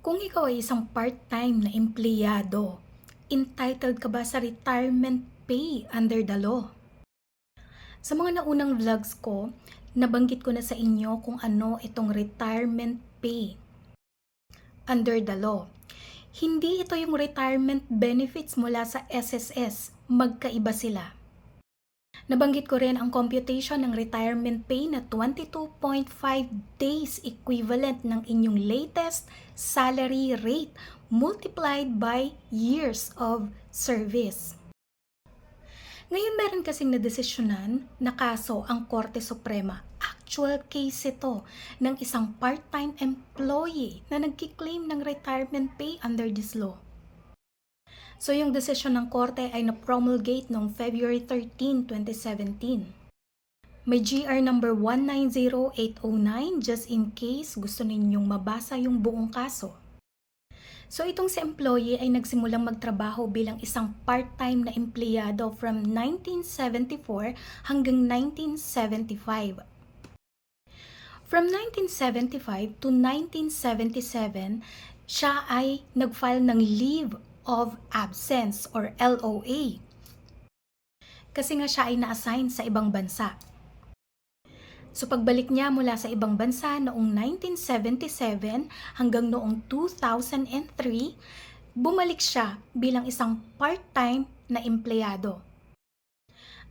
Kung ikaw ay isang part-time na empleyado, entitled ka ba sa retirement pay under the law? Sa mga naunang vlogs ko, nabanggit ko na sa inyo kung ano itong retirement pay under the law. Hindi ito yung retirement benefits mula sa SSS, magkaiba sila. Nabanggit ko rin ang computation ng retirement pay na 22.5 days equivalent ng inyong latest salary rate multiplied by years of service. Ngayon meron kasing nadesisyonan na kaso ang Korte Suprema. Actual case ito ng isang part-time employee na nagkiklaim ng retirement pay under this law. So yung desisyon ng korte ay na-promulgate noong February 13, 2017. May GR number 190809 just in case gusto ninyong mabasa yung buong kaso. So itong si employee ay nagsimulang magtrabaho bilang isang part-time na empleyado from 1974 hanggang 1975. From 1975 to 1977, siya ay nag-file ng leave of absence or LOA. Kasi nga siya ay na-assign sa ibang bansa. So pagbalik niya mula sa ibang bansa noong 1977 hanggang noong 2003, bumalik siya bilang isang part-time na empleyado.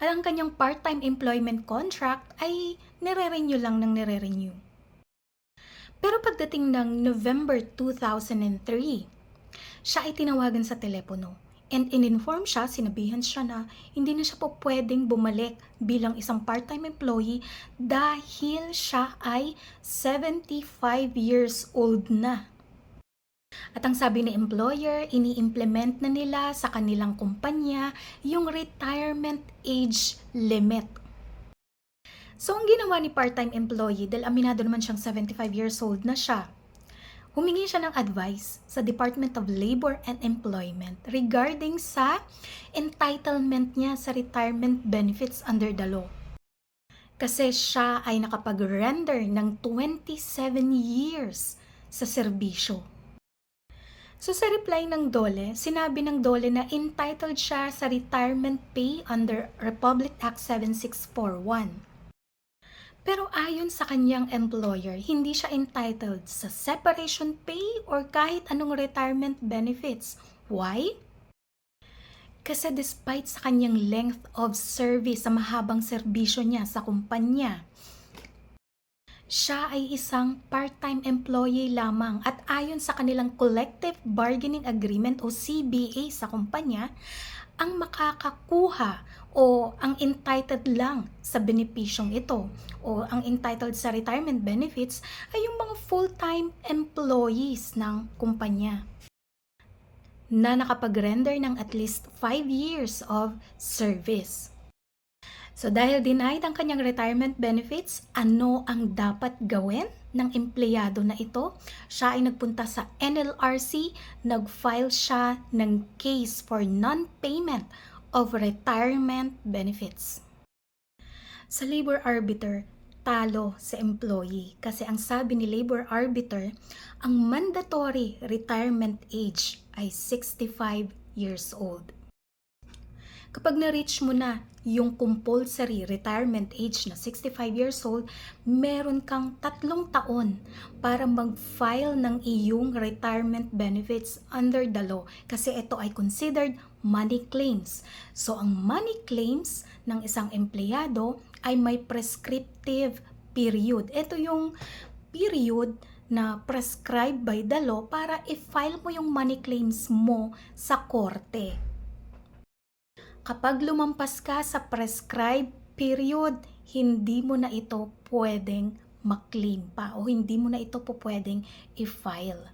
At ang kanyang part-time employment contract ay nire-renew lang ng nire-renew. Pero pagdating ng November 2003, siya ay tinawagan sa telepono and in-inform siya, sinabihan siya na hindi na siya po pwedeng bumalik bilang isang part-time employee dahil siya ay 75 years old na. At ang sabi ni employer, ini-implement na nila sa kanilang kumpanya yung retirement age limit. So ang ginawa ni part-time employee, dahil aminado naman siyang 75 years old na siya, humingi siya ng advice sa Department of Labor and Employment regarding sa entitlement niya sa retirement benefits under the law. Kasi siya ay nakapag-render ng 27 years sa serbisyo. So sa reply ng DOLE, sinabi ng DOLE na entitled siya sa retirement pay under Republic Act 7641. Pero ayon sa kanyang employer, hindi siya entitled sa separation pay or kahit anong retirement benefits. Why? Kasi despite sa kanyang length of service, sa mahabang serbisyo niya sa kumpanya, siya ay isang part-time employee lamang at ayon sa kanilang Collective Bargaining Agreement o CBA sa kumpanya, ang makakakuha o ang entitled lang sa benepisyong ito o ang entitled sa retirement benefits ay yung mga full-time employees ng kumpanya na nakapag-render ng at least 5 years of service. So dahil denied ang kanyang retirement benefits, ano ang dapat gawin ng empleyado na ito? Siya ay nagpunta sa NLRC, nag-file siya ng case for non-payment of retirement benefits. Sa labor arbiter, talo sa employee kasi ang sabi ni labor arbiter, ang mandatory retirement age ay 65 years old. Kapag na-reach mo na yung compulsory retirement age na 65 years old, meron kang 3 taon para mag-file ng iyong retirement benefits under the law kasi ito ay considered money claims. So ang money claims ng isang empleyado ay may prescriptive period. Ito yung period na prescribed by the law para i-file mo yung money claims mo sa korte. Kapag lumampas ka sa prescribed period, hindi mo na ito pwedeng maklaim pa o hindi mo na ito po pwedeng i-file.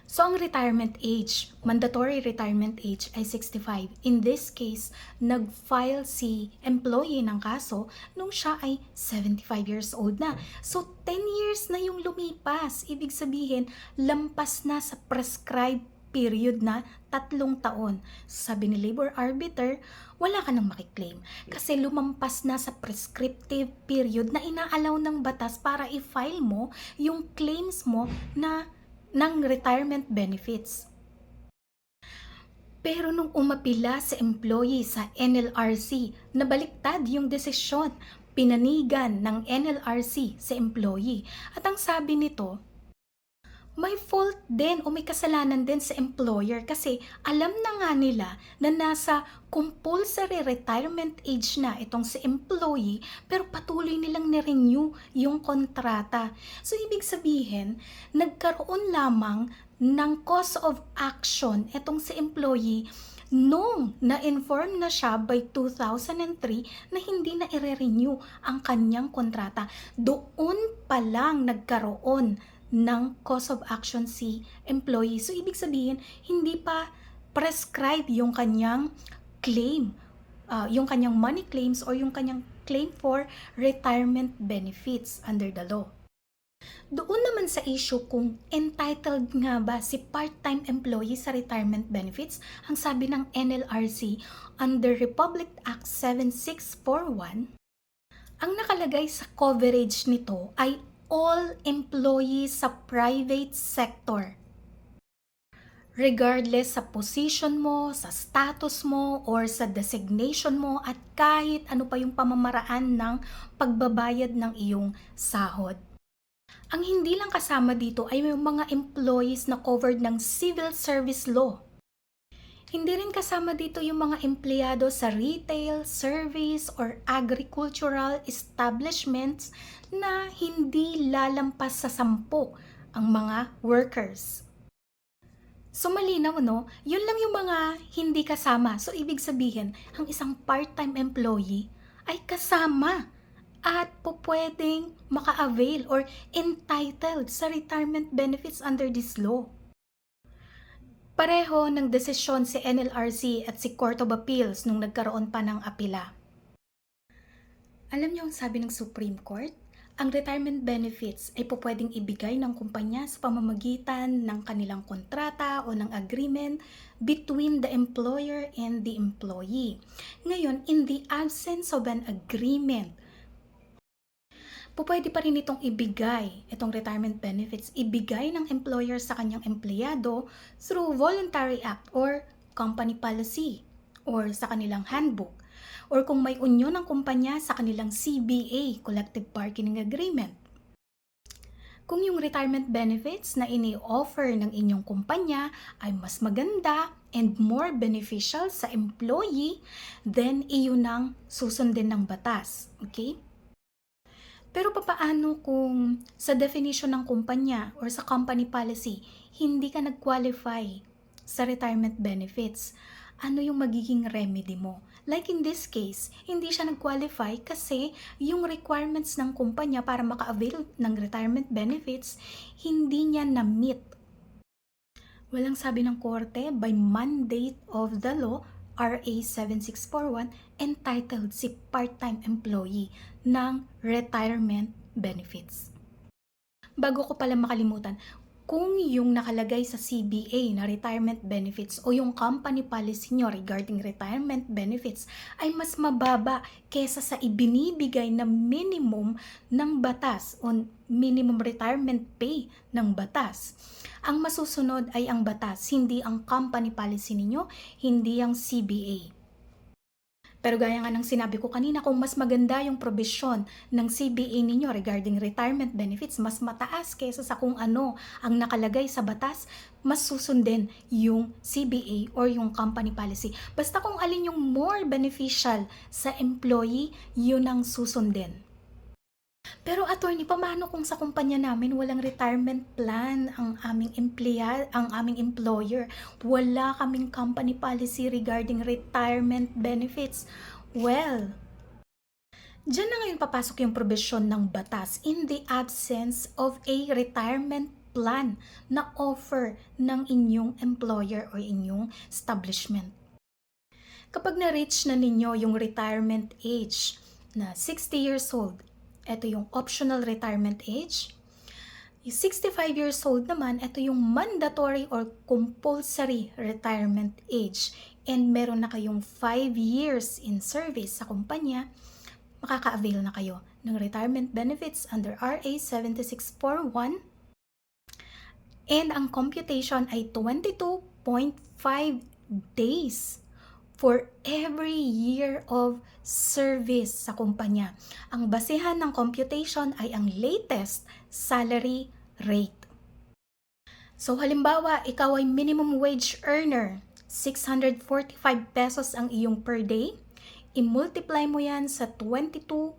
So ang retirement age, mandatory retirement age ay 65. In this case, nag-file si employee ng kaso nung siya ay 75 years old na. So 10 years na yung lumipas. Ibig sabihin, lampas na sa prescribed period na 3 taon. Sabi ni labor arbiter, wala ka nang makiklaim kasi lumampas na sa prescriptive period na inaalaw ng batas para i-file mo yung claims mo na ng retirement benefits. Pero nung umapila sa employee sa NLRC, nabaliktad yung desisyon, pinanigan ng NLRC sa employee. At ang sabi nito, may fault din o may kasalanan din sa employer kasi alam na nga nila na nasa compulsory retirement age na itong si employee pero patuloy nilang ni-renew yung kontrata. So ibig sabihin, nagkaroon lamang ng cause of action itong si employee nung na-inform na siya by 2003 na hindi na i-renew ang kanyang kontrata. Doon pa lang nagkaroon ng cause of action si employee. So, ibig sabihin, hindi pa prescribe yung kanyang claim, yung kanyang money claims or yung kanyang claim for retirement benefits under the law. Doon naman sa issue kung entitled nga ba si part-time employee sa retirement benefits, ang sabi ng NLRC under Republic Act 7641, ang nakalagay sa coverage nito ay all employees sa private sector. Regardless sa position mo, sa status mo, or sa designation mo at kahit ano pa yung pamamaraan ng pagbabayad ng iyong sahod. Ang hindi lang kasama dito ay may mga employees na covered ng civil service law. Hindi rin kasama dito yung mga empleyado sa retail, service, or agricultural establishments na hindi lalampas sa 10 ang mga workers. So malinaw, no? Yun lang yung mga hindi kasama. So ibig sabihin, ang isang part-time employee ay kasama at pwedeng maka-avail or entitled sa retirement benefits under this law. Pareho ng desisyon si NLRC at si Court of Appeals nung nagkaroon pa ng apela. Alam niyo ang sabi ng Supreme Court? Ang retirement benefits ay pwedeng ibigay ng kumpanya sa pamamagitan ng kanilang kontrata o ng agreement between the employer and the employee. Ngayon, in the absence of an agreement, pwede pa rin itong ibigay, itong retirement benefits, ibigay ng employer sa kanyang empleyado through voluntary act or company policy or sa kanilang handbook. Or kung may unyon ng kumpanya sa kanilang CBA, Collective Bargaining Agreement. Kung yung retirement benefits na ini-offer ng inyong kumpanya ay mas maganda and more beneficial sa employee, then iyon ang susundin ng batas. Okay? Pero papaano kung sa definition ng kumpanya or sa company policy, hindi ka nag-qualify sa retirement benefits? Ano yung magiging remedy mo? Like in this case, hindi siya nag-qualify kasi yung requirements ng kumpanya para maka-avail ng retirement benefits, hindi niya na-meet. Walang sabi ng korte, by mandate of the law, RA 7641, entitled si part-time employee ng retirement benefits. Bago ko pala makalimutan, kung yung nakalagay sa CBA na retirement benefits o yung company policy nyo regarding retirement benefits ay mas mababa kesa sa ibinibigay na minimum ng batas o minimum retirement pay ng batas, ang masusunod ay ang batas, hindi ang company policy ninyo, hindi ang CBA. Pero gaya nga ng sinabi ko kanina, kung mas maganda yung probisyon ng CBA ninyo regarding retirement benefits, mas mataas kaysa sa kung ano ang nakalagay sa batas, mas susundin yung CBA or yung company policy. Basta kung alin yung more beneficial sa employee, yun ang susundin. Pero attorney, paano kung sa kumpanya namin walang retirement plan ang aming employer? Wala kaming company policy regarding retirement benefits. Well, diyan na ngayon papasok yung probisyon ng batas in the absence of a retirement plan na offer ng inyong employer or inyong establishment. Kapag na-reach na ninyo yung retirement age na 60 years old, ito yung optional retirement age. Yung 65 years old naman, ito yung mandatory or compulsory retirement age. And meron na kayong 5 years in service sa kumpanya, makaka-avail na kayo ng retirement benefits under RA 7641. And ang computation ay 22.5 days for every year of service sa kumpanya. Ang basehan ng computation ay ang latest salary rate. So halimbawa, ikaw ay minimum wage earner, 645 pesos ang iyong per day, i-multiply mo yan sa 22.5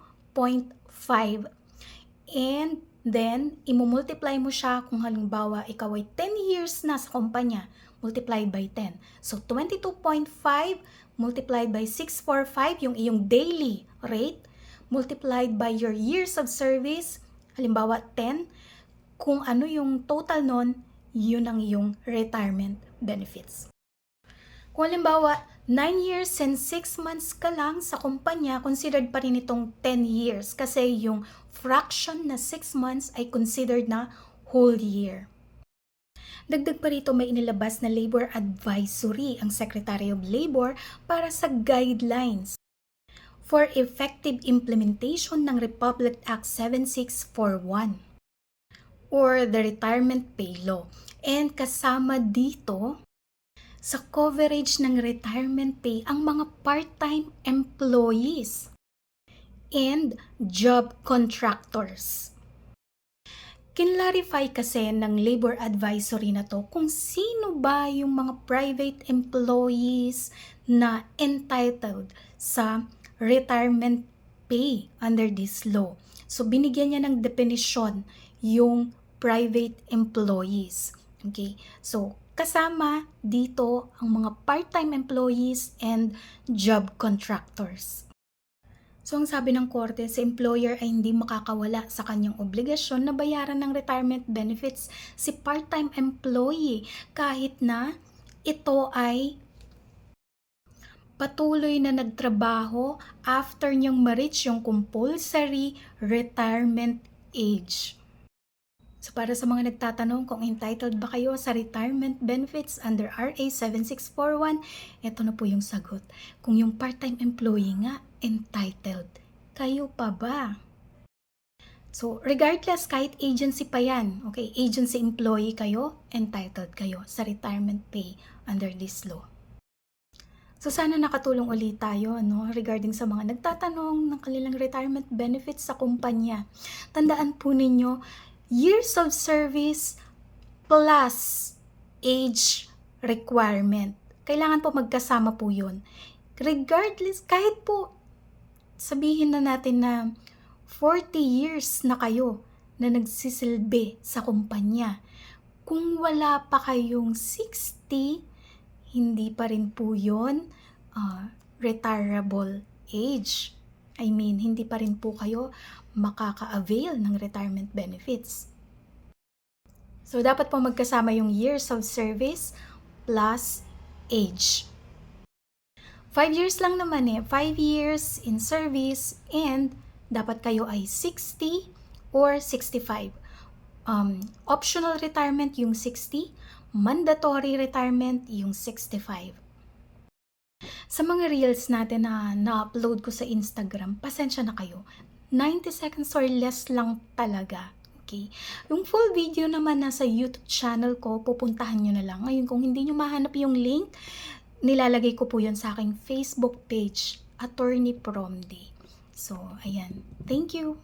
and then imumultiply mo siya kung halimbawa ikaw ay 10 years na sa kumpanya, multiplied by 10. So 22.5 multiplied by 645 yung iyong daily rate, multiplied by your years of service, halimbawa 10, kung ano yung total nun, yun ang iyong retirement benefits. Kung halimbawa, 9 years and 6 months ka lang sa kumpanya, considered pa rin itong 10 years kasi yung fraction na 6 months ay considered na whole year. Dagdag pa rito, may inilabas na labor advisory ang Secretary of Labor para sa guidelines for effective implementation ng Republic Act 7641 or the Retirement Pay Law. And kasama dito sa coverage ng retirement pay ang mga part-time employees and job contractors. Kinlarify kasi ng labor advisory na to kung sino ba yung mga private employees na entitled sa retirement pay under this law. So binigyan niya ng definition yung private employees. Okay? So kasama dito ang mga part-time employees and job contractors. So ang sabi ng korte, si employer ay hindi makakawala sa kanyang obligasyon na bayaran ng retirement benefits si part-time employee kahit na ito ay patuloy na nagtrabaho after niyang ma-reach yung compulsory retirement age. So para sa mga nagtatanong kung entitled ba kayo sa retirement benefits under RA 7641, ito na po yung sagot. Kung yung part-time employee nga, entitled, kayo pa ba? So regardless, kahit agency pa yan, okay, agency employee kayo, entitled kayo sa retirement pay under this law. So sana nakatulong ulit tayo regarding sa mga nagtatanong ng kanilang retirement benefits sa kumpanya. Tandaan po ninyo, years of service plus age requirement. Kailangan po magkasama po yun. Regardless, kahit po sabihin na natin na 40 years na kayo na nagsisilbi sa kumpanya, kung wala pa kayong 60, hindi pa rin po yun retirable age. I mean, hindi pa rin po kayo makaka-avail ng retirement benefits. So, dapat po magkasama yung years of service plus age. 5 years lang naman 5 years in service and dapat kayo ay 60 or 65. Optional retirement yung 60, mandatory retirement yung 65. Sa mga reels natin na na-upload ko sa Instagram, pasensya na kayo. 90 seconds or less lang talaga. Okay? Yung full video naman nasa YouTube channel ko, pupuntahan nyo na lang. Ngayon, kung hindi nyo mahanap yung link, nilalagay ko po yun sa aking Facebook page, Attorney Promday. So, ayan. Thank you.